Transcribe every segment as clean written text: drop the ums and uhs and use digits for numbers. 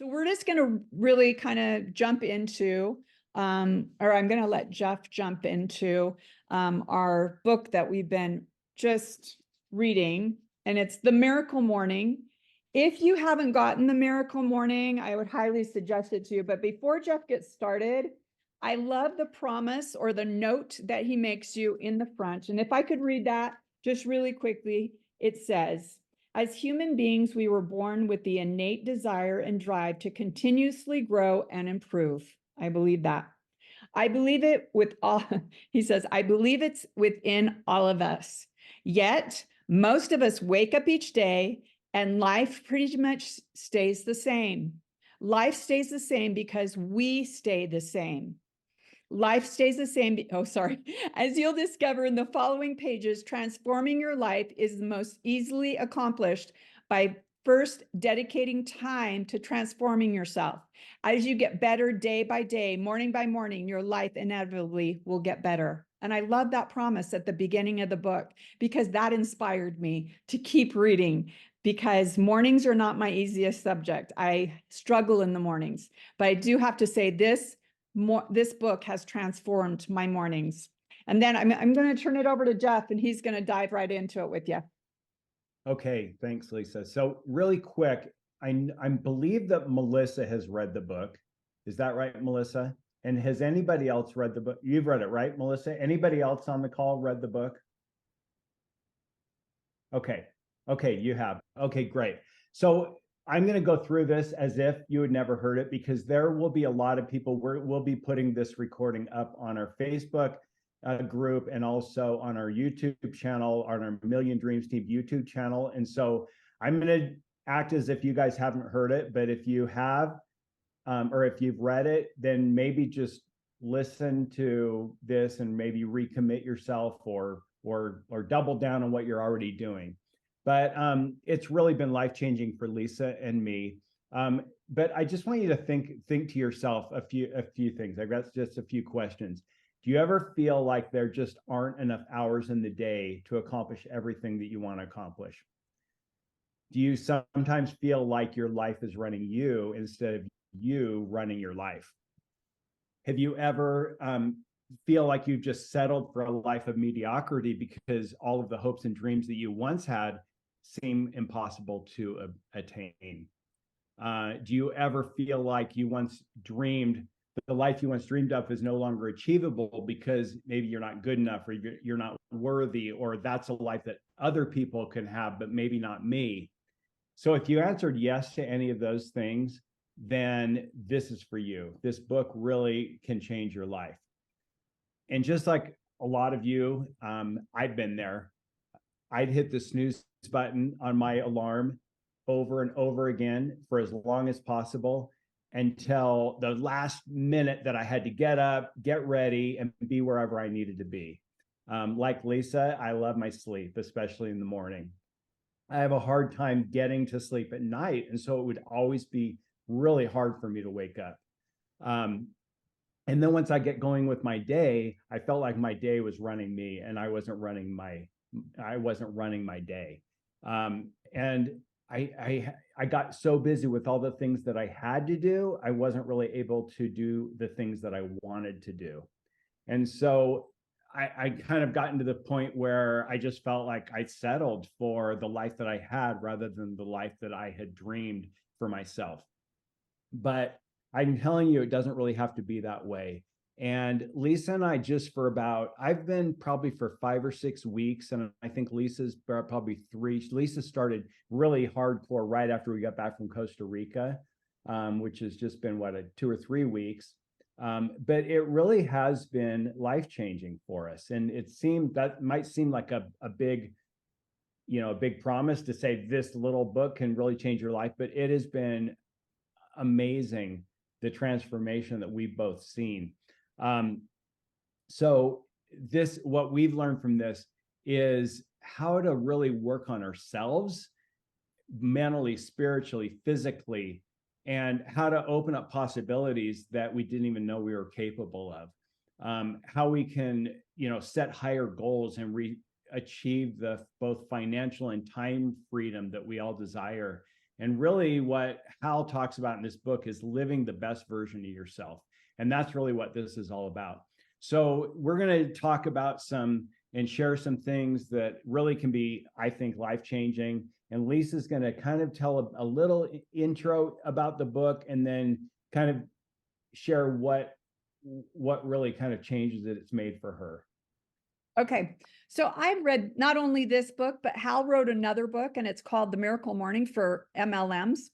So we're just going to really kind of jump into, or I'm going to let Jeff jump into our book that we've been just reading, and it's The Miracle Morning. If you haven't gotten The Miracle Morning, I would highly suggest it to you. But before Jeff gets started, I love the promise or the note that he makes you in the front. And if I could read that just really quickly, it says, as human beings, we were born with the innate desire and drive to continuously grow and improve. I believe that. I believe it with all, he says, I believe it's within all of us. Yet, most of us wake up each day and life pretty much stays the same. Life stays the same because we stay the same. Life stays the same. Oh, sorry. As you'll discover in the following pages, transforming your life is the most easily accomplished by first dedicating time to transforming yourself. As you get better day by day, morning by morning, your life inevitably will get better. And I love that promise at the beginning of the book because that inspired me to keep reading, because mornings are not my easiest subject. I struggle in the mornings, but I do have to say this book has transformed my mornings. And then I'm going to turn it over to Jeff, and he's going to dive right into it with you. Okay, thanks, Lisa. So really quick, I believe that Melissa has read the book. Is that right, Melissa? And has anybody else read the book? You've read it, right, Melissa? Anybody else on the call read the book? Okay, you have. Okay, great. So I'm going to go through this as if you had never heard it, because there will be a lot of people. We'll be putting this recording up on our Facebook group and also on our YouTube channel, on our Million Dreams Team YouTube channel. And so I'm going to act as if you guys haven't heard it, but if you have, or if you've read it, then maybe just listen to this and maybe recommit yourself or double down on what you're already doing. But it's really been life-changing for Lisa and me. But I just want you to think to yourself a few things. I've got just a few questions. Do you ever feel like there just aren't enough hours in the day to accomplish everything that you want to accomplish? Do you sometimes feel like your life is running you instead of you running your life? Have you ever feel like you've just settled for a life of mediocrity because all of the hopes and dreams that you once had seem impossible to attain? Do you ever feel like you once dreamed, the life you once dreamed of is no longer achievable because maybe you're not good enough, or you're not worthy, or that's a life that other people can have, but maybe not me? So if you answered yes to any of those things, then this is for you. This book really can change your life. And just like a lot of you, I've been there. I'd hit the snooze button on my alarm over and over again for as long as possible, until the last minute that I had to get up, get ready, and be wherever I needed to be. Like Lisa, I love my sleep, especially in the morning. I have a hard time getting to sleep at night, and so it would always be really hard for me to wake up. And then once I get going with my day, I felt like my day was running me, and I wasn't running my day. And I got so busy with all the things that I had to do, I wasn't really able to do the things that I wanted to do. And so I kind of gotten to the point where I just felt like I settled for the life that I had rather than the life that I had dreamed for myself. But I'm telling you, it doesn't really have to be that way. And Lisa and I I've been probably for 5 or 6 weeks, and I think Lisa's probably 3. Lisa started really hardcore right after we got back from Costa Rica, which has just been 2 or 3 weeks. But it really has been life-changing for us. And that might seem like a big promise to say this little book can really change your life, but it has been amazing, the transformation that we've both seen. So what we've learned from this is how to really work on ourselves mentally, spiritually, physically, and how to open up possibilities that we didn't even know we were capable of. How we can, set higher goals and achieve the both financial and time freedom that we all desire, And really what Hal talks about in this book is living the best version of yourself. And that's really what this is all about. So we're going to talk about some and share some things that really can be, I think, life-changing. And Lisa's going to kind of tell a little intro about the book and then kind of share what really kind of changes that it's made for her. Okay, so I've read not only this book, but Hal wrote another book, and it's called The Miracle Morning for MLMs,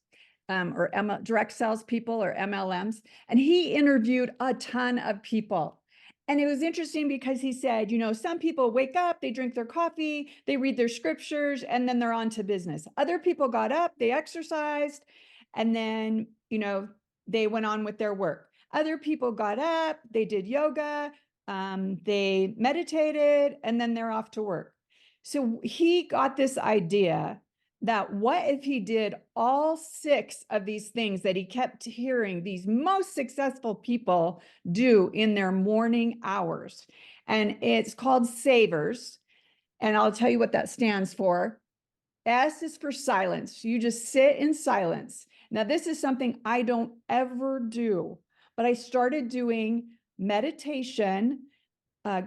or direct sales people, or MLMs. And he interviewed a ton of people. And it was interesting because he said, some people wake up, they drink their coffee, they read their scriptures, and then they're on to business. Other people got up, they exercised, and then, they went on with their work. Other people got up, they did yoga, they meditated, and then they're off to work. So he got this idea that what if he did all 6 of these things that he kept hearing these most successful people do in their morning hours? And it's called Savers. And I'll tell you what that stands for. S is for silence. You just sit in silence. Now, this is something I don't ever do, but I started doing meditation,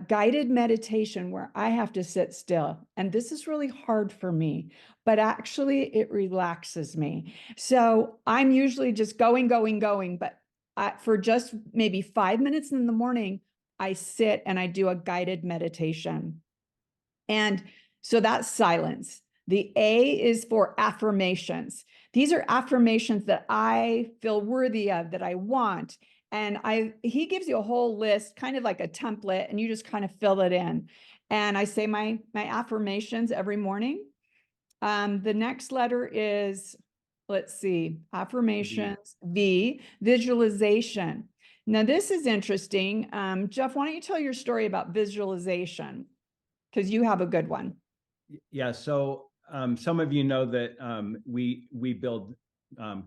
guided meditation, where I have to sit still. And this is really hard for me, but actually it relaxes me. So I'm usually just going, but for just maybe 5 minutes in the morning, I sit and I do a guided meditation. And so that's silence. The A is for affirmations. These are affirmations that I feel worthy of, that I want. And he gives you a whole list, kind of like a template, and you just kind of fill it in. And I say my affirmations every morning. The next letter is, let's see, affirmations, V, visualization. Now, this is interesting. Jeff, why don't you tell your story about visualization? Because you have a good one. Yeah. So some of you know that we build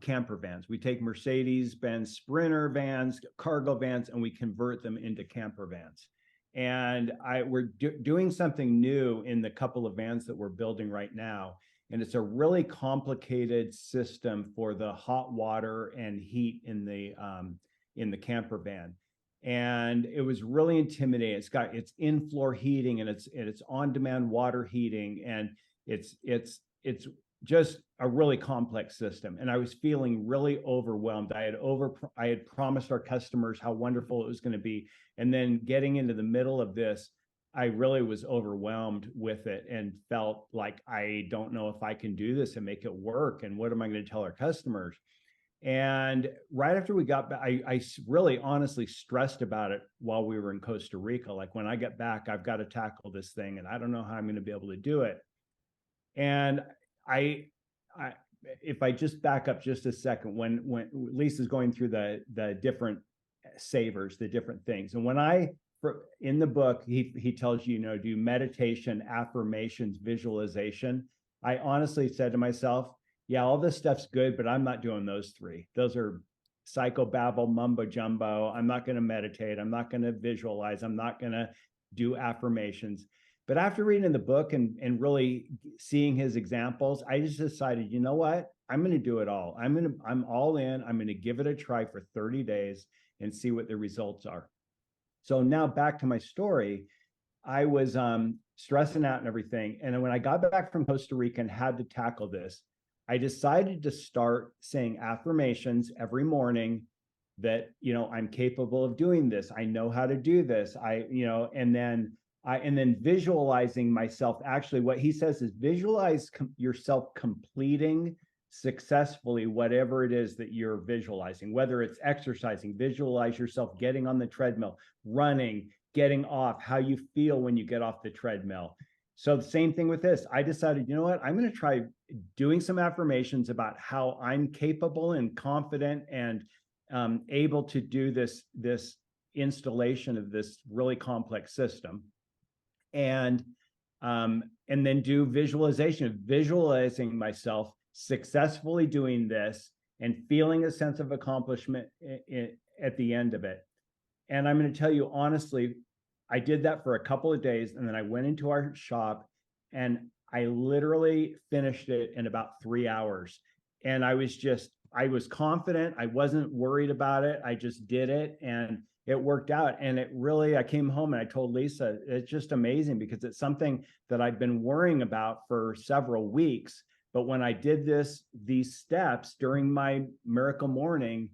camper vans. We take Mercedes-Benz Sprinter vans, cargo vans, and we convert them into camper vans. And we're doing something new in the couple of vans that we're building right now. And it's a really complicated system for the hot water and heat in the camper van. And it was really intimidating. It's in-floor heating, and it's on-demand water heating, and it's just a really complex system. And I was feeling really overwhelmed. I had promised our customers how wonderful it was going to be, and then getting into the middle of this, I really was overwhelmed with it and felt like I don't know if I can do this and make it work. And what am I going to tell our customers? And right after we got back, I really honestly stressed about it while we were in Costa Rica. Like, when I get back, I've got to tackle this thing, and I don't know how I'm going to be able to do it. And if I just back up just a second, when Lisa's going through the different savers, the different things, and in the book, he tells you, do meditation, affirmations, visualization. I honestly said to myself, yeah, all this stuff's good, but I'm not doing those 3. Those are psychobabble, mumbo jumbo. I'm not going to meditate. I'm not going to visualize. I'm not going to do affirmations. But after reading the book and really seeing his examples, I just decided, you know what? I'm going to do it all. I'm all in. I'm going to give it a try for 30 days and see what the results are. So now back to my story. I was stressing out and everything. And when I got back from Costa Rica and had to tackle this, I decided to start saying affirmations every morning that, I'm capable of doing this. I know how to do this. And then visualizing myself. Actually, what he says is visualize yourself completing successfully whatever it is that you're visualizing, whether it's exercising, visualize yourself getting on the treadmill, running, getting off, how you feel when you get off the treadmill. So the same thing with this. I decided, you know what, I'm going to try doing some affirmations about how I'm capable and confident and able to do this installation of this really complex system. And then do visualization, visualizing myself successfully doing this and feeling a sense of accomplishment at the end of it. And I'm going to tell you honestly, I did that for a couple of days, and then I went into our shop and I literally finished it in about 3 hours. And I was confident. I wasn't worried about it. I just did it and it worked out. And I came home and I told Lisa, it's just amazing because it's something that I've been worrying about for several weeks. But when I did these steps during my miracle morning,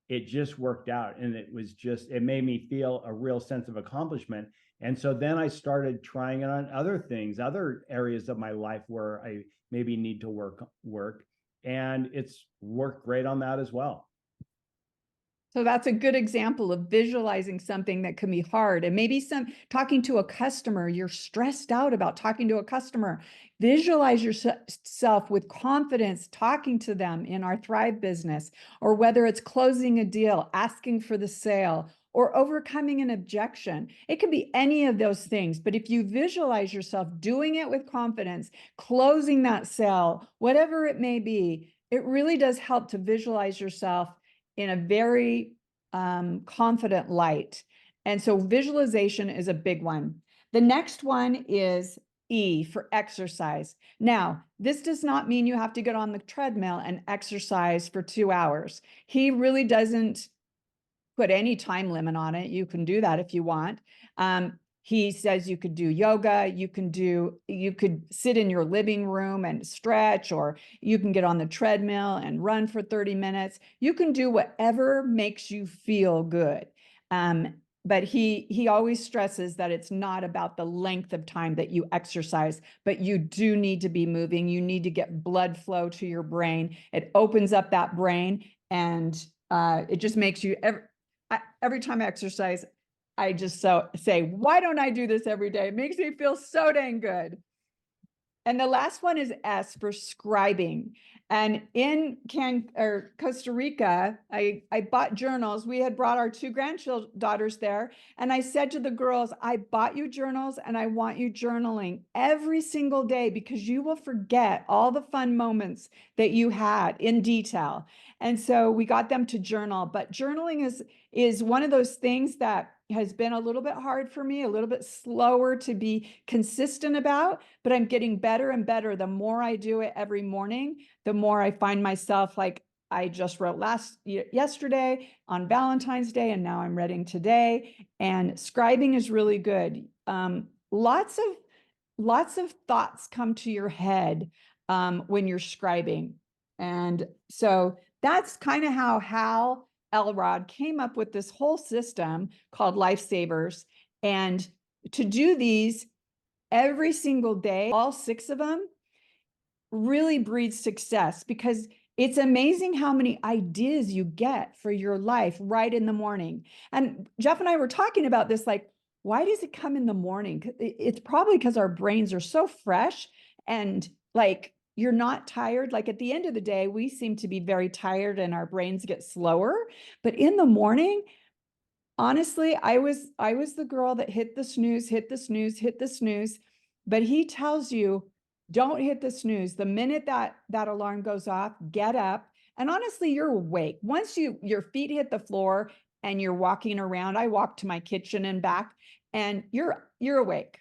it just worked out. And it made me feel a real sense of accomplishment. And so then I started trying it on other things, other areas of my life where I maybe need to work. And it's worked great on that as well. So that's a good example of visualizing something that can be hard. And maybe talking to a customer, you're stressed out about talking to a customer. Visualize yourself with confidence talking to them in our Thrive business, or whether it's closing a deal, asking for the sale, or overcoming an objection. It could be any of those things. But if you visualize yourself doing it with confidence, closing that sale, whatever it may be, it really does help to visualize yourself in a very confident light. And so visualization is a big one. The next one is E, for exercise. Now, this does not mean you have to get on the treadmill and exercise for 2 hours. He really doesn't put any time limit on it. You can do that if you want. He says you could do yoga, you could sit in your living room and stretch, or you can get on the treadmill and run for 30 minutes. You can do whatever makes you feel good. But he always stresses that it's not about the length of time that you exercise, but you do need to be moving. You need to get blood flow to your brain. It opens up that brain, and it just makes you every time I exercise, I just say, why don't I do this every day? It makes me feel so dang good. And the last one is S, for scribing. And in Costa Rica, I bought journals. We had brought our 2 granddaughters there. And I said to the girls, I bought you journals and I want you journaling every single day, because you will forget all the fun moments that you had in detail. And so we got them to journal. But journaling is one of those things that has been a little bit hard for me, a little bit slower to be consistent about, but I'm getting better and better. The more I do it every morning, the more I find myself, like I just wrote yesterday on Valentine's Day, and now I'm writing today. And scribing is really good. Lots of thoughts come to your head when you're scribing. And so that's kind of how Hal Elrod came up with this whole system called Lifesavers. And to do these every single day, all 6 of them, really breeds success, because it's amazing how many ideas you get for your life right in the morning. And Jeff and I were talking about this, like, why does it come in the morning? It's probably because our brains are so fresh, and like, you're not tired. Like at the end of the day, we seem to be very tired and our brains get slower. But in the morning, honestly, I was the girl that hit the snooze, hit the snooze, hit the snooze. But he tells you, don't hit the snooze. The minute that alarm goes off, get up. And honestly, you're awake. Once your feet hit the floor and you're walking around, I walk to my kitchen and back, and you're awake.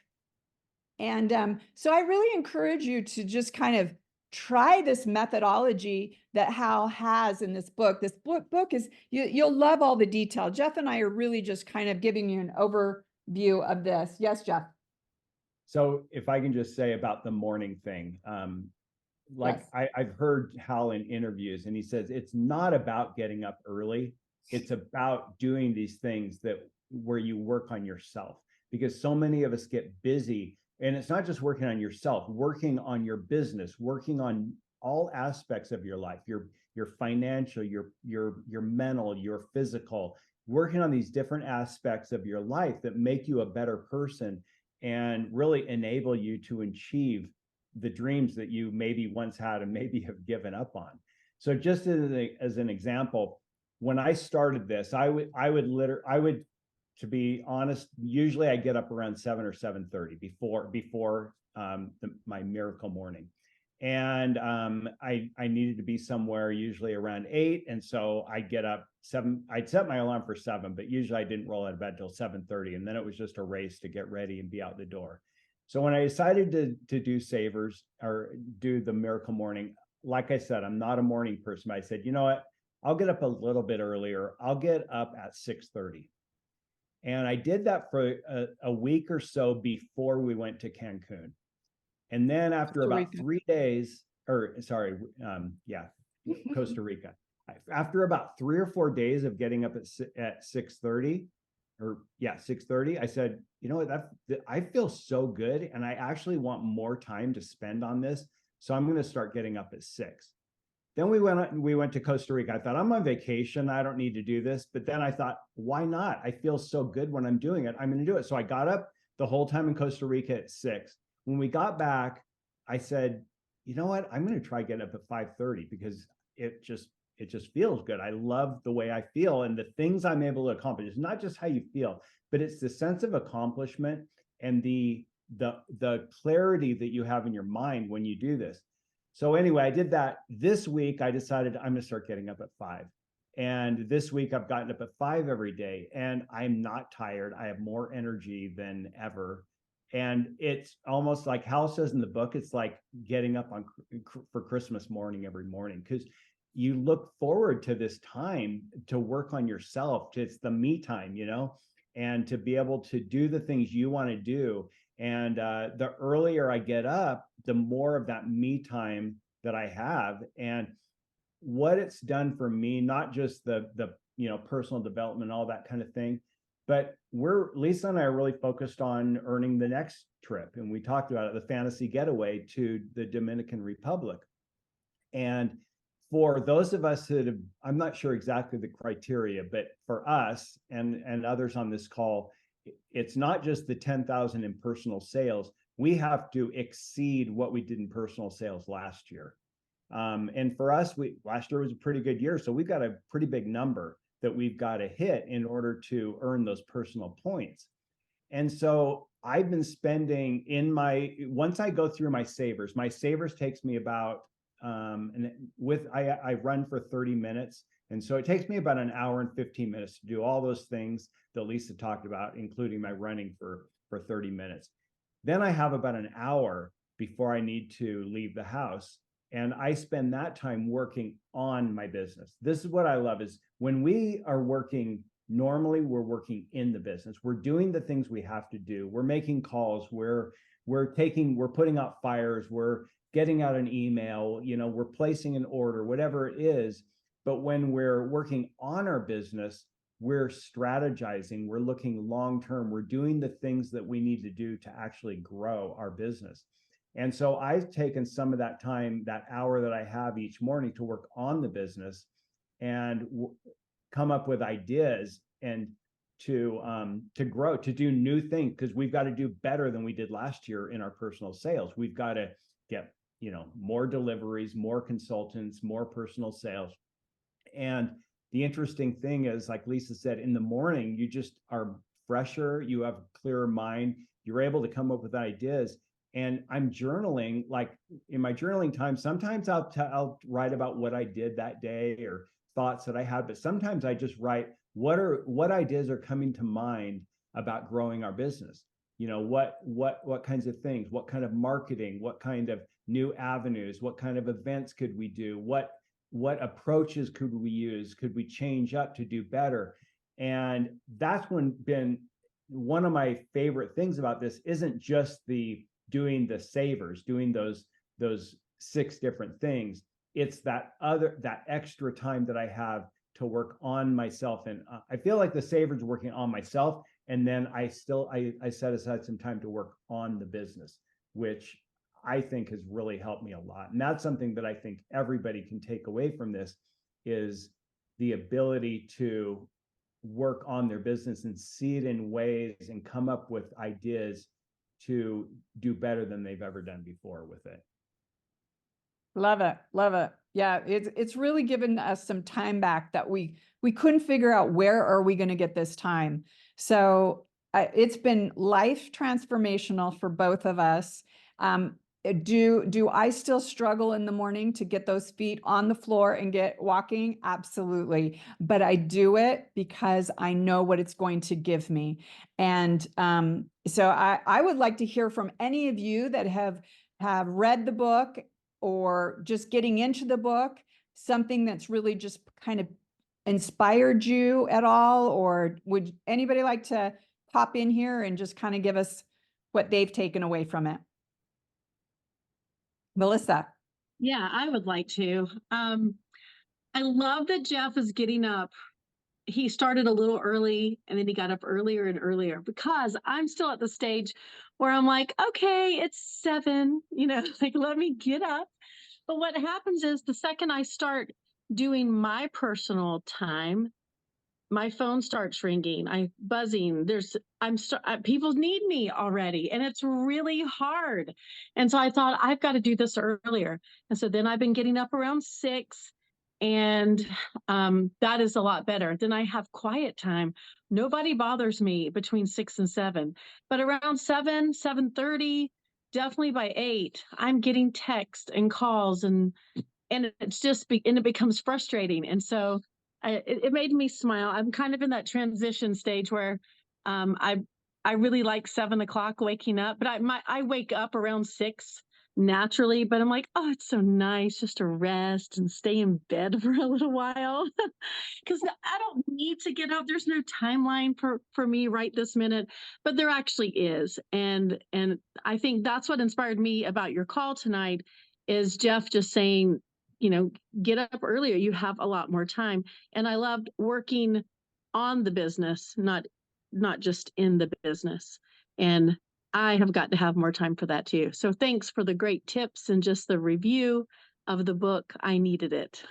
And so I really encourage you to just kind of try this methodology that Hal has in this book. This book is, you'll love all the detail. Jeff and I are really just kind of giving you an overview of this. Yes, Jeff. So if I can just say about the morning thing, like yes. I've heard Hal in interviews, and he says it's not about getting up early. It's about doing these things where you work on yourself, because so many of us get busy. And it's not just working on yourself, working on your business, working on all aspects of your life, your financial, your mental, your physical, working on these different aspects of your life that make you a better person and really enable you to achieve the dreams that you maybe once had and maybe have given up on. So just as an example, when I started this, I would, to be honest, usually I get up around 7 or 7:30 before my miracle morning. And I needed to be somewhere usually around 8. And so I'd get up 7. I'd set my alarm for 7, but usually I didn't roll out of bed till 7:30. And then it was just a race to get ready and be out the door. So when I decided to do Savers or do the miracle morning, like I said, I'm not a morning person. I said, you know what? I'll get up a little bit earlier. I'll get up at 6:30. And I did that for a week or so before we went to Cancun. And then after Costa about Rica. 3 days, or sorry, yeah, Costa Rica. After about 3 or 4 days of getting up at 6:30, or yeah, 6:30, I said, you know what, I feel so good, and I actually want more time to spend on this. So I'm going to start getting up at 6. Then we went to Costa Rica. I thought, I'm on vacation. I don't need to do this. But then I thought, why not? I feel so good when I'm doing it. I'm going to do it. So I got up the whole time in Costa Rica at 6. When we got back, I said, you know what? I'm going to try getting up at 5:30 because it just feels good. I love the way I feel and the things I'm able to accomplish. It's not just how you feel, but it's the sense of accomplishment and the clarity that you have in your mind when you do this. So anyway, I did that. This week, I decided I'm going to start getting up at 5. And this week, I've gotten up at 5 every day, and I'm not tired. I have more energy than ever. And it's almost like Hal says in the book, it's like getting up for Christmas morning every morning, because you look forward to this time to work on yourself. It's the me time, and to be able to do the things you want to do. And the earlier I get up, the more of that me time that I have. And what it's done for me, not just the personal development, all that kind of thing, but Lisa and I are really focused on earning the next trip. And we talked about it, the fantasy getaway to the Dominican Republic. And for those of us that have, I'm not sure exactly the criteria, but for us and others on this call, it's not just the 10,000 in personal sales. We have to exceed what we did in personal sales last year. And for us, last year was a pretty good year. So we've got a pretty big number that we've got to hit in order to earn those personal points. And so I've been spending once I go through my savers takes me about, I run for 30 minutes. And so it takes me about an hour and 15 minutes to do all those things that Lisa talked about, including my running for 30 minutes. Then I have about an hour before I need to leave the house. And I spend that time working on my business. This is what I love, is when we are working, normally we're working in the business. We're doing the things we have to do. We're making calls. We're putting out fires. We're getting out an email, we're placing an order, whatever it is. But when we're working on our business, we're strategizing, we're looking long-term, we're doing the things that we need to do to actually grow our business. And so I've taken some of that time, that hour that I have each morning, to work on the business and come up with ideas and to grow, to do new things, because we've got to do better than we did last year in our personal sales. We've got to get more deliveries, more consultants, more personal sales. And the interesting thing is, like Lisa said, in the morning, you just are fresher, you have a clearer mind, you're able to come up with ideas. And I'm journaling, like in my journaling time, sometimes I'll write about what I did that day or thoughts that I had, but sometimes I just write what ideas are coming to mind about growing our business. What kinds of things, what kind of marketing, what kind of new avenues, what kind of events could we do, what approaches could we use, could we change up to do better. And that's been one of my favorite things about this. Isn't just doing the savers, doing those 6 different things. It's that extra time that I have to work on myself. And I feel like the savers working on myself, and then I set aside some time to work on the business, which I think has really helped me a lot. And that's something that I think everybody can take away from this, is the ability to work on their business and see it in ways and come up with ideas to do better than they've ever done before with it. Love it. Love it. Yeah. It's really given us some time back that we couldn't figure out, where are we going to get this time? So it's been life transformational for both of us. Do I still struggle in the morning to get those feet on the floor and get walking? Absolutely. But I do it because I know what it's going to give me. And so I would like to hear from any of you that have read the book or just getting into the book, something that's really just kind of inspired you at all? Or would anybody like to pop in here and just kind of give us what they've taken away from it? Melissa. Yeah, I would like to. I love that Jeff is getting up. He started a little early and then he got up earlier and earlier, because I'm still at the stage where I'm like, okay, it's 7, like let me get up. But what happens is the second I start doing my personal time, my phone starts ringing, I buzzing. People need me already, and it's really hard. And so I thought I've got to do this earlier. And so then I've been getting up around 6, and that is a lot better. Then I have quiet time. Nobody bothers me between 6 and 7, but around 7, 7:30, definitely by 8, I'm getting texts and calls, and it becomes frustrating. And so it made me smile. I'm kind of in that transition stage where um, I I really like 7 o'clock waking up, but I wake up around 6 naturally. But I'm like, oh, it's so nice just to rest and stay in bed for a little while, because I don't need to get up. There's no timeline for me right this minute, but there actually is. And I think that's what inspired me about your call tonight, is Jeff just saying, get up earlier. You have a lot more time. And I loved working on the business, not just in the business. And I have got to have more time for that too. So thanks for the great tips and just the review of the book. I needed it.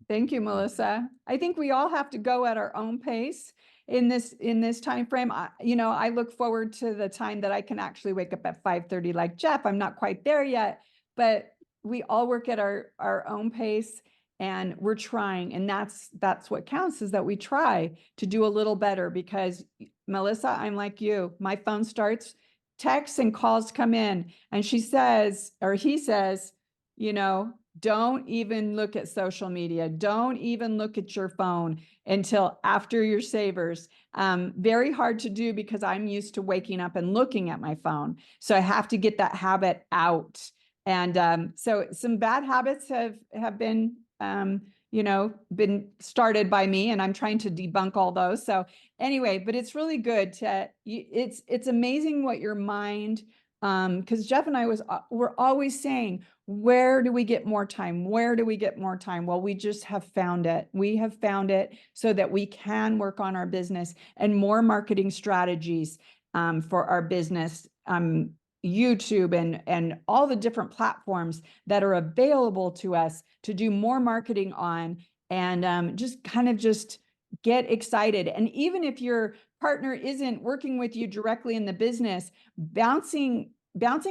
Thank you, Melissa. I think we all have to go at our own pace in this time frame. I look forward to the time that I can actually wake up at 5:30 like Jeff. I'm not quite there yet, but we all work at our own pace, and we're trying. And that's what counts, is that we try to do a little better. Because Melissa, I'm like you. My phone starts, texts and calls come in, and she says, or he says, don't even look at social media. Don't even look at your phone until after your savers. Very hard to do, because I'm used to waking up and looking at my phone. So I have to get that habit out. And so some bad habits have been, been started by me, and I'm trying to debunk all those. So anyway, but it's really good it's amazing what your mind, because Jeff and I we're always saying, where do we get more time? Where do we get more time? Well, we just have found it. We have found it so that we can work on our business and more marketing strategies for our business, YouTube and all the different platforms that are available to us to do more marketing on, and just get excited. And even if your partner isn't working with you directly in the business, bouncing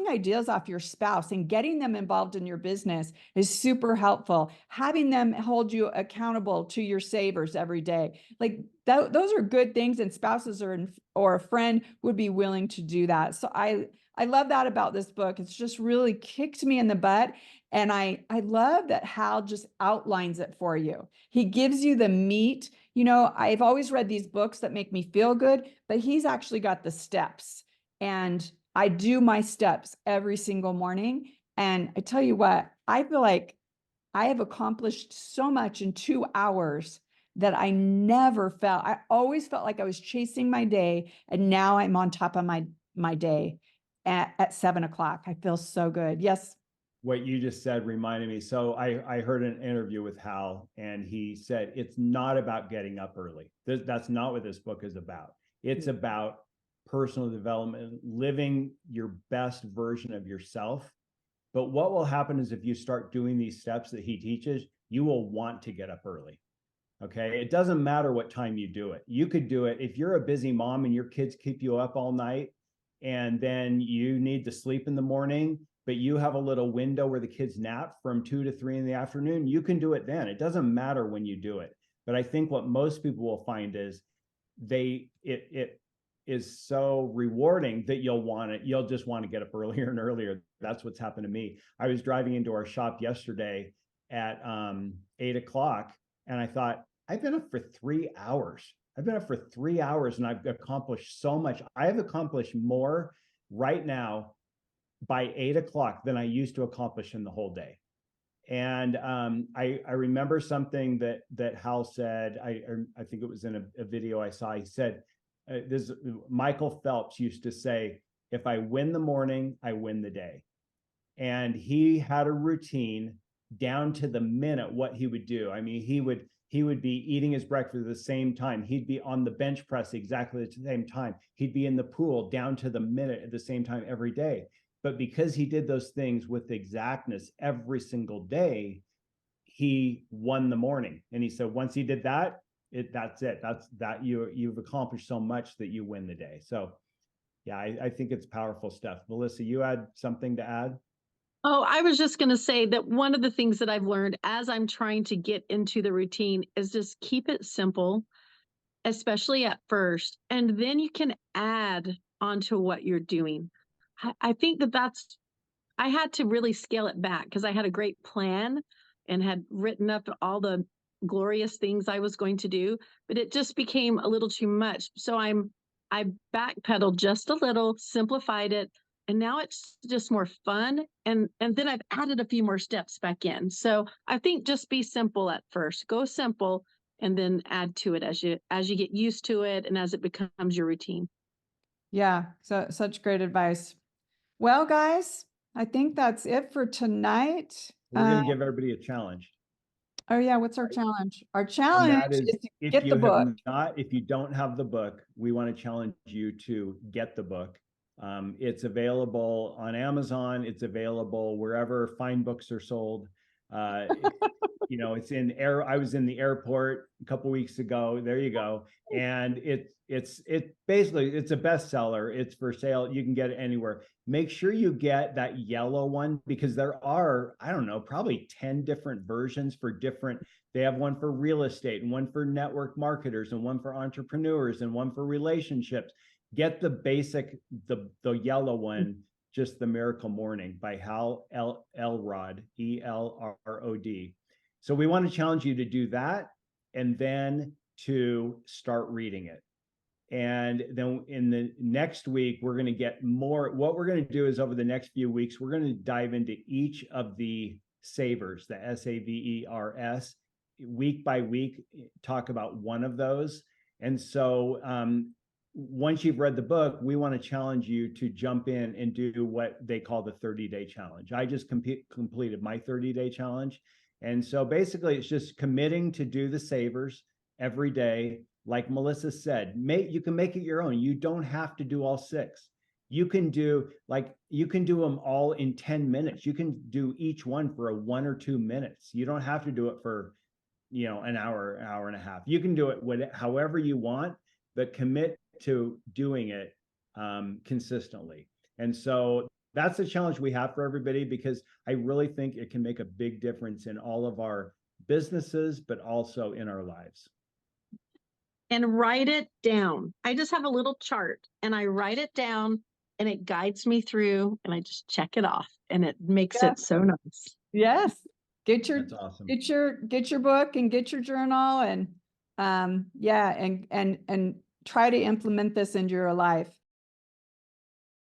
ideas off your spouse and getting them involved in your business is super helpful. Having them hold you accountable to your savers every day, like those are good things, and spouses or a friend would be willing to do that. So I love that about this book. It's just really kicked me in the butt. And I love that Hal just outlines it for you. He gives you the meat. I've always read these books that make me feel good, but he's actually got the steps. And I do my steps every single morning. And I tell you what, I feel like I have accomplished so much in 2 hours that I never felt. I always felt like I was chasing my day. And now I'm on top of my day at 7 o'clock. I feel so good. Yes. What you just said reminded me. So I heard an interview with Hal, and he said, it's not about getting up early. That's not what this book is about. It's about personal development, living your best version of yourself. But what will happen is, if you start doing these steps that he teaches, you will want to get up early. Okay. It doesn't matter what time you do it. You could do it if you're a busy mom and your kids keep you up all night, and then you need to sleep in the morning, but you have a little window where the kids nap from 2 to 3 in the afternoon. You can do it then. It doesn't matter when you do it. But I think what most people will find is it is so rewarding that you'll just want to get up earlier and earlier. That's what's happened to me. I was driving into our shop yesterday at 8 o'clock, and I thought, I've been up for 3 hours. I've been up for 3 hours, and I've accomplished so much. I have accomplished more right now by 8 o'clock than I used to accomplish in the whole day. And I remember something that Hal said. I think it was in a video I saw. He said, "This Michael Phelps used to say, if I win the morning, I win the day." And he had a routine down to the minute what he would do. I mean, he would be eating his breakfast at the same time. He'd be on the bench press exactly at the same time. He'd be in the pool down to the minute at the same time every day. But because he did those things with exactness every single day, he won the morning. And he said, once he did that, that's it. You've accomplished so much that you win the day. So yeah, I think it's powerful stuff. Melissa, you had something to add? Oh, I was just going to say that one of the things that I've learned as I'm trying to get into the routine is just keep it simple, especially at first, and then you can add onto what you're doing. I think I had to really scale it back because I had a great plan and had written up all the glorious things I was going to do, but it just became a little too much. So I backpedaled just a little, simplified it, and now it's just more fun. And then I've added a few more steps back in. So I think just be simple at first. Go simple and then add to it as you get used to it and as it becomes your routine. Yeah, so such great advice. Well, guys, I think that's it for tonight. We're going to give everybody a challenge. Oh yeah, what's our challenge? Our And challenge that is, is to if get the you book. have not, if you don't have the book, we want to challenge you to get the book. It's available on Amazon. It's available wherever fine books are sold. You know, it's I was in the airport a couple weeks ago. There you go. And it's basically, it's a bestseller. It's for sale. You can get it anywhere. Make sure you get that yellow one, because there are, I don't know, probably 10 different versions for different. They have one for real estate and one for network marketers and one for entrepreneurs and one for relationships. Get the basic, the yellow one, just The Miracle Morning by Hal Elrod, Elrod. So we want to challenge you to do that and then to start reading it. And then in the next week, we're going to get more. What we're going to do is over the next few weeks, we're going to dive into each of the savers, the SAVERS, week by week, talk about one of those. And so once you've read the book, we want to challenge you to jump in and do what they call the 30-day challenge. I just completed my 30-day challenge. And so basically, it's just committing to do the savers every day. Like Melissa said, you can make it your own. You don't have to do all 6. You can do them all in 10 minutes. You can do each one for 1 or 2 minutes. You don't have to do it for, an hour and a half. You can do it however you want, but commit to doing it consistently. And so that's the challenge we have for everybody, because I really think it can make a big difference in all of our businesses, but also in our lives. And write it down. I just have a little chart and I write it down and it guides me through and I just check it off and it makes it so nice. Yes. That's awesome. Get your book and get your journal and and try to implement this into your life.